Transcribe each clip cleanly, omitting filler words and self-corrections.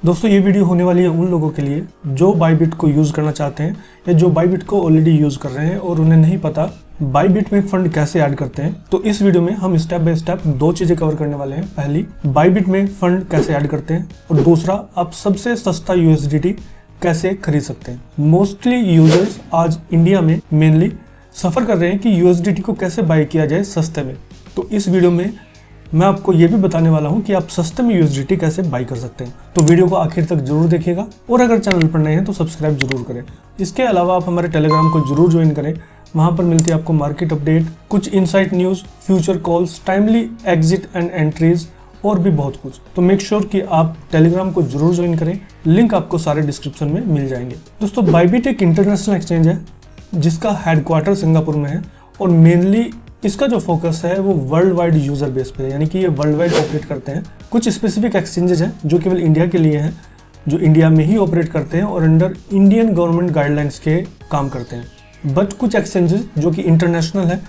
दोस्तों ये वीडियो होने वाली है उन लोगों के लिए जो बाइबिट को यूज़ करना चाहते हैं या जो बाइबिट को ऑलरेडी यूज़ कर रहे हैं और उन्हें नहीं पता बाइबिट में फंड कैसे ऐड करते हैं। तो इस वीडियो में हम स्टेप बाय स्टेप दो चीज़ें कवर करने वाले हैं। पहली, बाइबिट में फंड कैसे ऐड करते हैं और दूसरा, आप सबसे सस्ता USDT कैसे खरीद सकते हैं। मोस्टली यूजर्स आज इंडिया में मेनली सफ़र कर रहे हैं कि USDT को कैसे बाई किया जाए सस्ते में। तो इस वीडियो में मैं आपको ये भी बताने वाला हूँ कि आप सस्ते में USDT कैसे बाई कर सकते हैं। तो वीडियो को आखिर तक जरूर देखिएगा और अगर चैनल पर नए हैं तो सब्सक्राइब जरूर करें। इसके अलावा आप हमारे टेलीग्राम को जरूर ज्वाइन करें। वहाँ पर मिलती है आपको मार्केट अपडेट, कुछ insight news, future calls, timely exit and entries और भी बहुत कुछ। तो मेक श्योर कि आप टेलीग्राम को जरूर ज्वाइन करें। लिंक आपको सारे डिस्क्रिप्शन में मिल जाएंगे। दोस्तों बाइबिट एक इंटरनेशनल एक्सचेंज है जिसका हेडक्वार्टर सिंगापुर में है और मेनली इसका जो फोकस है वो वर्ल्ड वाइड यूजर बेस पे है, यानी कि ये वर्ल्ड वाइड ऑपरेट करते हैं। कुछ स्पेसिफिक एक्सचेंजेस हैं जो केवल इंडिया के लिए हैं, जो इंडिया में ही ऑपरेट करते हैं और अंडर इंडियन गवर्नमेंट गाइडलाइंस के काम करते हैं। बट कुछ एक्सचेंजेस जो कि इंटरनेशनल है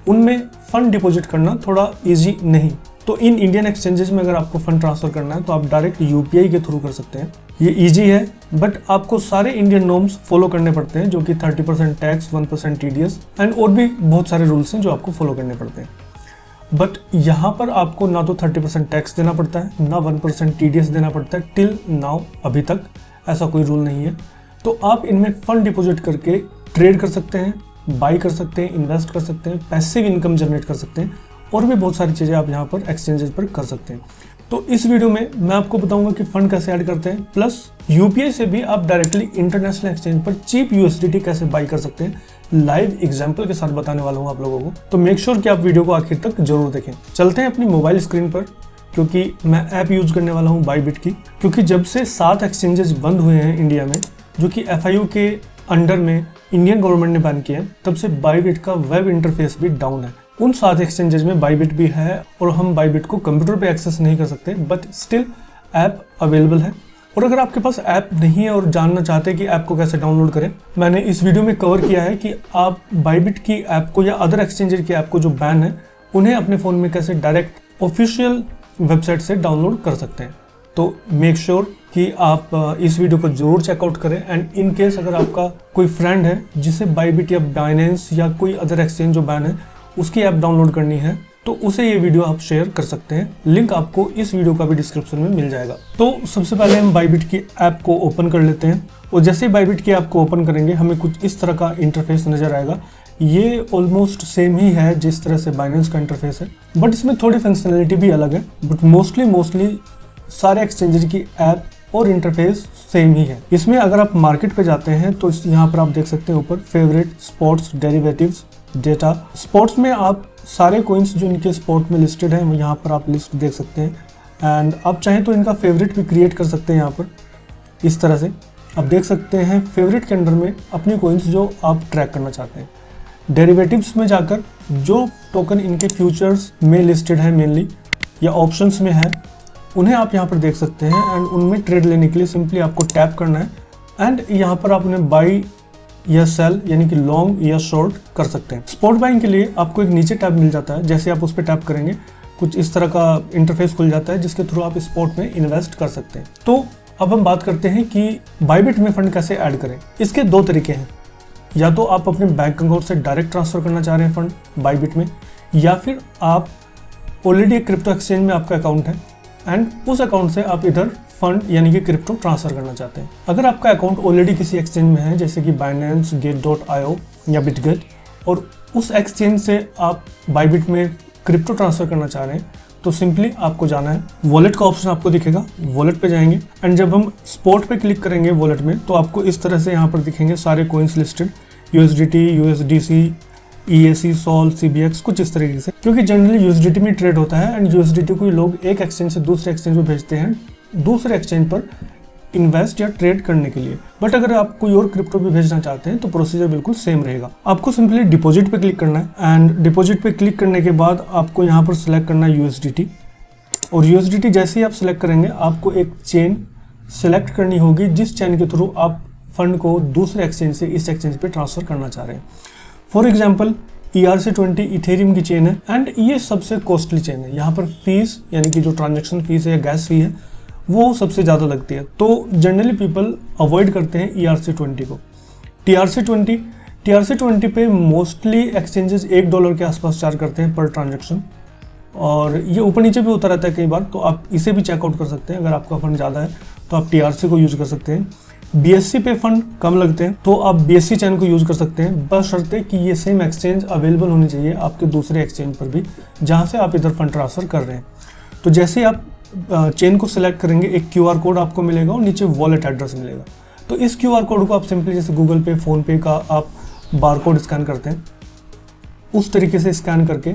उनमें फंड डिपॉजिट करना थोड़ा ईजी नहीं। तो इन इंडियन एक्सचेंजेस में अगर आपको फंड ट्रांसफर करना है तो आप डायरेक्ट UPI के थ्रू कर सकते हैं। ये इजी है बट आपको सारे इंडियन नॉर्म्स फॉलो करने पड़ते हैं, जो कि 30% टैक्स, 1% TDS एंड और भी बहुत सारे रूल्स हैं जो आपको फॉलो करने पड़ते हैं। बट यहाँ पर आपको ना तो 30% टैक्स देना पड़ता है, ना 1% TDS देना पड़ता है। टिल नाउ अभी तक ऐसा कोई रूल नहीं है। तो आप इनमें फंड डिपॉजिट करके ट्रेड कर सकते हैं, बाई कर सकते हैं, इन्वेस्ट कर सकते हैं, पैसिव इनकम जनरेट कर सकते हैं और भी बहुत सारी चीज़ें आप यहाँ पर एक्सचेंजेस पर कर सकते हैं। तो इस वीडियो में मैं आपको बताऊंगा कि फंड कैसे ऐड करते हैं, प्लस UPI से भी आप डायरेक्टली इंटरनेशनल एक्सचेंज पर चीप USDT कैसे बाई कर सकते हैं। लाइव एग्जांपल के साथ बताने वाला हूँ आप लोगों को। तो मेक श्योर कि आप वीडियो को आखिर तक जरूर देखें। चलते हैं अपनी मोबाइल स्क्रीन पर, क्योंकि मैं ऐप यूज करने वाला हूँ बाइबिट की। क्योंकि जब से 7 एक्सचेंजेस बंद हुए हैं इंडिया में, जो कि FIU के अंडर में इंडियन गवर्नमेंट ने बैन किया है, तब से बाइबिट का वेब इंटरफेस भी डाउन है। उन 7 एक्सचेंजेस में बाइबिट भी है और हम बाइबिट को कंप्यूटर पे एक्सेस नहीं कर सकते, बट स्टिल ऐप अवेलेबल है। और अगर आपके पास ऐप नहीं है और जानना चाहते हैं कि ऐप को कैसे डाउनलोड करें, मैंने इस वीडियो में कवर किया है कि आप बाइबिट की ऐप को या अदर एक्सचेंजर की ऐप को जो बैन है उन्हें अपने फ़ोन में कैसे डायरेक्ट ऑफिशियल वेबसाइट से डाउनलोड कर सकते हैं। तो मेक श्योर कि आप इस वीडियो को जरूर चेकआउट करें। एंड इन केस अगर आपका कोई फ्रेंड है जिसे बाइबिट या बाइनेंस या कोई अदर एक्सचेंज जो बैन है उसकी ऐप डाउनलोड करनी है, तो उसे ये वीडियो आप शेयर कर सकते हैं। लिंक आपको इस वीडियो का भी डिस्क्रिप्शन में मिल जाएगा। तो सबसे पहले हम बाइबिट की ऐप को ओपन कर लेते हैं और जैसे ही बाइबिट की ऐप को ओपन करेंगे हमें कुछ इस तरह का इंटरफेस नजर आएगा। ये ऑलमोस्ट सेम ही है जिस तरह से बाइनेंस का इंटरफेस है, बट इसमें थोड़ी फंक्शनैलिटी भी अलग है। बट मोस्टली सारे एक्सचेंजर की ऐप और इंटरफेस सेम ही है। इसमें अगर आप मार्केट पे जाते हैं तो यहाँ पर आप देख सकते हैं ऊपर favourite, spots, derivatives, data. Spots में आप सारे कॉइन्स जो इनके स्पॉट में लिस्टेड हैं यहाँ पर आप लिस्ट देख सकते हैं। एंड आप चाहें तो इनका फेवरेट भी क्रिएट कर सकते हैं। यहाँ पर इस तरह से आप देख सकते हैं फेवरेट के अंडर में अपनी कॉइन्स जो आप ट्रैक करना चाहते हैं। डेरिवेटिव्स में जाकर जो टोकन इनके फ्यूचर्स में लिस्टेड है मेनली या ऑप्शंस में है उन्हें आप यहाँ पर देख सकते हैं। एंड उनमें ट्रेड लेने के लिए सिंपली आपको टैप करना है एंड यहाँ पर आप उन्हें बाई या सेल यानी कि लॉन्ग या शॉर्ट कर सकते हैं। स्पॉट बाइंग के लिए आपको एक नीचे टैब मिल जाता है। जैसे आप उस पर टैप करेंगे कुछ इस तरह का इंटरफेस खुल जाता है जिसके थ्रू आप स्पॉट में इन्वेस्ट कर सकते हैं। तो अब हम बात करते हैं कि बाइबिट में फंड कैसे ऐड करें। इसके 2 तरीके हैं, या तो आप अपने बैंक अकाउंट से डायरेक्ट ट्रांसफर करना चाह रहे हैं फंड बाइबिट में, या फिर आप ऑलरेडी एक क्रिप्टो एक्सचेंज में आपका अकाउंट है एंड उस अकाउंट से आप इधर फंड यानी कि क्रिप्टो ट्रांसफर करना चाहते हैं। अगर आपका अकाउंट ऑलरेडी किसी एक्सचेंज में है जैसे कि बाइनेंस, गेट.io या बिटगेट, और उस एक्सचेंज से आप बाइबिट में क्रिप्टो ट्रांसफर करना चाह रहे हैं, तो सिंपली आपको जाना है, वॉलेट का ऑप्शन आपको दिखेगा, वॉलेट पे जाएंगे एंड जब हम स्पॉट पे क्लिक करेंगे वॉलेट में तो आपको इस तरह से यहाँ पर दिखेंगे सारे coins listed, USDT, USDC, EAC, SOL, CBX, कुछ इस तरीके से। क्योंकि जनरली USDT में ट्रेड होता है एंड USDT को लोग एक एक्सचेंज से दूसरे एक्सचेंज में भेजते हैं दूसरे एक्सचेंज पर इन्वेस्ट या ट्रेड करने के लिए। बट अगर आप कोई और क्रिप्टो भी भेजना चाहते हैं तो प्रोसीजर बिल्कुल सेम रहेगा। आपको सिंपली डिपॉजिट पे क्लिक करना है एंड डिपॉजिट पे क्लिक करने के बाद आपको यहाँ पर सिलेक्ट करना है USDT, और USDT जैसे ही आप सिलेक्ट करेंगे आपको एक चेन सिलेक्ट करनी होगी जिस चेन के थ्रू आप फंड को दूसरे एक्सचेंज से इस एक्सचेंज पे ट्रांसफर करना चाह रहे हैं। फॉर एग्जाम्पल ERC20 इथेरियम की चेन है एंड ये सबसे कॉस्टली चेन है। यहाँ पर फीस यानी कि जो ट्रांजेक्शन फीस है या गैस फी है वो सबसे ज़्यादा लगती है। तो जनरली पीपल अवॉइड करते हैं ERC20 को। TRC20 पे मोस्टली एक्सचेंजेस $1 के आसपास चार्ज करते हैं पर ट्रांजेक्शन, और ये ऊपर नीचे भी होता रहता है कई बार, तो आप इसे भी चेकआउट कर सकते हैं। अगर आपका फंड ज़्यादा है तो आप TRC को यूज़ कर सकते हैं। BSC पे फंड कम लगते हैं तो आप BSC चैन को यूज़ कर सकते हैं, बशर्ते कि ये सेम एक्सचेंज अवेलेबल होनी चाहिए आपके दूसरे एक्सचेंज पर भी जहाँ से आप इधर फंड ट्रांसफ़र कर रहे हैं। तो जैसे ही आप चेन को सिलेक्ट करेंगे, एक QR कोड आपको मिलेगा और नीचे वॉलेट एड्रेस मिलेगा। तो इस QR कोड को आप सिंपली जैसे गूगल पे, फ़ोन पे का आप बारकोड स्कैन करते हैं, उस तरीके से स्कैन करके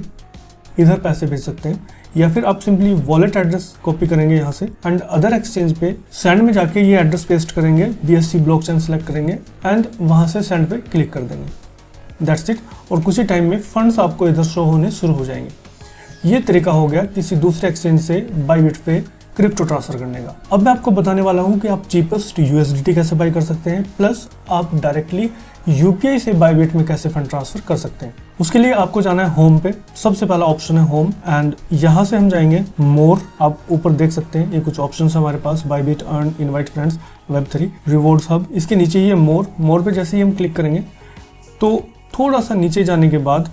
इधर पैसे भेज सकते हैं, या फिर आप सिंपली वॉलेट एड्रेस कॉपी करेंगे यहाँ से एंड अदर एक्सचेंज पे सेंड में जाके ये एड्रेस पेस्ट करेंगे, BSC ब्लॉकचेन सेलेक्ट करेंगे एंड वहाँ से सेंड पे क्लिक कर देंगे। That's it. और कुछ ही टाइम में फंड्स आपको इधर शो होने शुरू हो जाएंगे। ये तरीका हो गया किसी दूसरे एक्सचेंज से बाइबिट पे क्रिप्टो ट्रांसफर करने का। अब मैं आपको बताने वाला हूँ कि आप चीपेस्ट USDT कैसे बाई कर सकते हैं, प्लस आप डायरेक्टली UPI से बाइबिट में कैसे फंड ट्रांसफर कर सकते हैं। उसके लिए आपको जाना है होम पे। सबसे पहला ऑप्शन है होम एंड यहाँ से हम जाएंगे मोर। आप ऊपर देख सकते हैं ये कुछ ऑप्शन है हमारे पास, Bybit, earn, invite friends, Web3, rewards hub. इसके नीचे ही है मोर पे जैसे ही हम क्लिक करेंगे तो थोड़ा सा नीचे जाने के बाद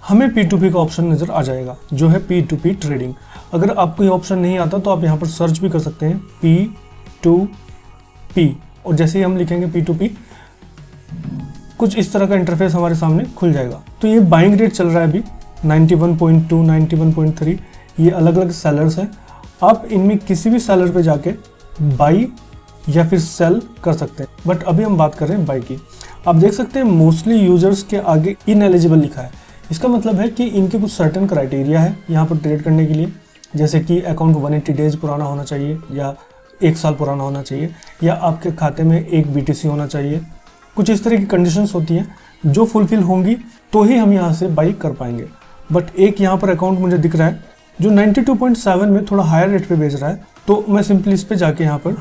हमें P2P का ऑप्शन नज़र आ जाएगा जो है P2P ट्रेडिंग। अगर आपको ये ऑप्शन नहीं आता तो आप यहाँ पर सर्च भी कर सकते हैं P2P, और जैसे ही हम लिखेंगे P2P कुछ इस तरह का इंटरफेस हमारे सामने खुल जाएगा। तो ये बाइंग रेट चल रहा है अभी 91.2, 91.3, ये अलग अलग सेलर्स हैं। आप इनमें किसी भी सेलर पे जाके बाई या फिर सेल कर सकते हैं, बट अभी हम बात कर रहे हैं बाई की। आप देख सकते हैं मोस्टली यूजर्स के आगे इनएलिजिबल लिखा है। इसका मतलब है कि इनके कुछ सर्टेन क्राइटेरिया है यहाँ पर ट्रेड करने के लिए, जैसे कि अकाउंट 180 डेज पुराना होना चाहिए या 1 साल पुराना होना चाहिए, या आपके खाते में 1 BTC होना चाहिए। कुछ इस तरह की कंडीशंस होती हैं जो फुलफिल होंगी तो ही हम यहाँ से बाई कर पाएंगे। बट एक यहाँ पर अकाउंट मुझे दिख रहा है जो 92.7 में थोड़ा हायर रेट पे बेच रहा है, तो मैं सिंपली इस पे जाके यहाँ पर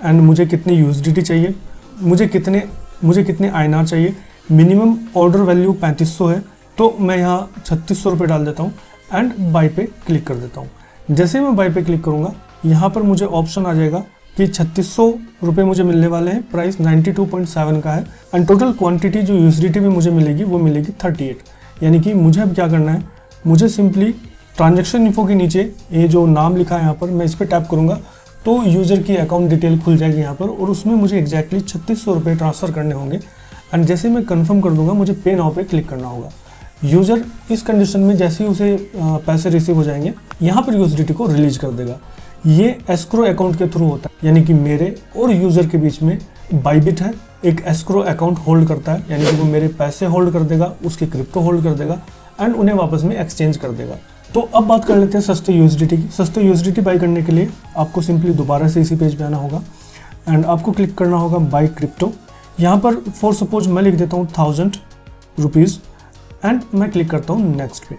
एंड मुझे कितने USDT चाहिए, मुझे कितने INR चाहिए, मिनिमम ऑर्डर वैल्यू 3500 है, तो मैं यहाँ 3600 रुपये डाल देता हूँ एंड बाई पे क्लिक कर देता हूँ। जैसे ही मैं बाई पे क्लिक करूँगा यहाँ पर मुझे ऑप्शन आ जाएगा कि 3600 रुपये मुझे मिलने वाले हैं, प्राइस 92.7 का है एंड टोटल क्वांटिटी जो USDT में मुझे मिलेगी वो मिलेगी 38। यानी कि मुझे अब क्या करना है, मुझे सिंपली ट्रांजेक्शन इन्फो के नीचे ये जो नाम लिखा है यहाँ पर, मैं इस पर टैप करूँगा तो यूज़र की अकाउंट डिटेल खुल जाएगी यहाँ पर, और उसमें मुझे एग्जैक्टली 3600 रुपये ट्रांसफ़र करने होंगे एंड जैसे मैं कन्फर्म कर दूँगा मुझे पे नाउ पे क्लिक करना होगा। यूज़र इस कंडीशन में जैसे ही उसे पैसे रिसीव हो जाएंगे यहाँ पर USDT को रिलीज कर देगा। ये एस्क्रो अकाउंट के थ्रू होता है, यानी कि मेरे और यूज़र के बीच में बाइबिट है एक एस्क्रो अकाउंट होल्ड करता है, यानी कि वो मेरे पैसे होल्ड कर देगा, उसकी क्रिप्टो होल्ड कर देगा एंड उन्हें वापस में एक्सचेंज कर देगा। तो अब बात कर लेते हैं सस्ते USDT की। सस्ते USDT बाई करने के लिए आपको सिंपली दोबारा से इसी पेज पे आना होगा एंड आपको क्लिक करना होगा बाई क्रिप्टो। यहाँ पर फॉर सपोज मैं लिख देता हूँ 1000 रुपीज़ एंड मैं क्लिक करता हूँ नेक्स्ट पे।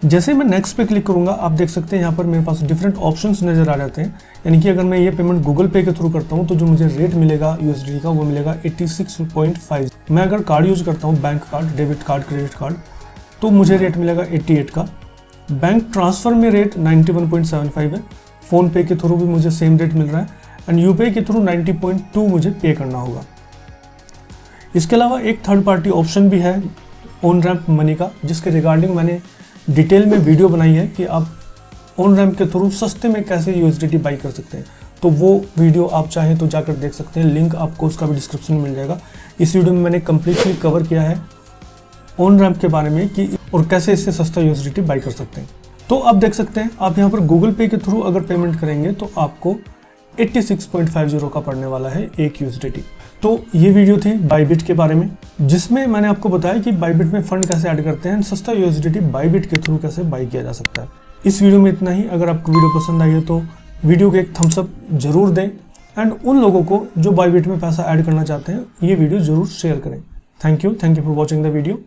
जैसे मैं नेक्स्ट पे क्लिक करूँगा आप देख सकते हैं यहाँ पर मेरे पास डिफरेंट ऑप्शंस नज़र आ जाते हैं। यानी कि अगर मैं ये पेमेंट गूगल पे के थ्रू करता हूँ तो जो मुझे रेट मिलेगा USDT का वो मिलेगा 86.5। मैं अगर कार्ड यूज़ करता हूँ, bank card, debit card, credit card, तो मुझे रेट मिलेगा 88 का। बैंक ट्रांसफ़र में रेट 91.75 है। फ़ोनपे के थ्रू भी मुझे सेम रेट मिल रहा है एंड UPI के थ्रू 90.2 मुझे पे करना होगा। इसके अलावा एक थर्ड पार्टी ऑप्शन भी है ऑन रैम्प मनी का, जिसके रिगार्डिंग मैंने डिटेल में वीडियो बनाई है कि आप ऑन रैम्प के थ्रू सस्ते में कैसे USDT बाई कर सकते हैं। तो वो वीडियो आप चाहें तो जाकर देख सकते हैं, लिंक आपको उसका भी डिस्क्रिप्शन में मिल जाएगा। इस वीडियो में मैंने कम्प्लीटली कवर किया है ऑन रैम्प के बारे में कि और कैसे इससे सस्ता USDT बाई कर सकते हैं। तो आप देख सकते हैं आप यहाँ पर गूगल पे के थ्रू अगर पेमेंट करेंगे तो आपको 86.50 का पड़ने वाला है एक USDT। तो ये वीडियो थी बाइबिट के बारे में, जिसमें मैंने आपको बताया कि बाइबिट में फंड कैसे ऐड करते हैं, सस्ता USDT बाइबिट के थ्रू कैसे बाई किया जा सकता है। इस वीडियो में इतना ही। अगर आपको वीडियो पसंद आई है तो वीडियो को एक थम्स अप जरूर दें एंड उन लोगों को जो बाइबिट में पैसा ऐड करना चाहते हैं ये वीडियो जरूर शेयर करें। Thank you for watching the video.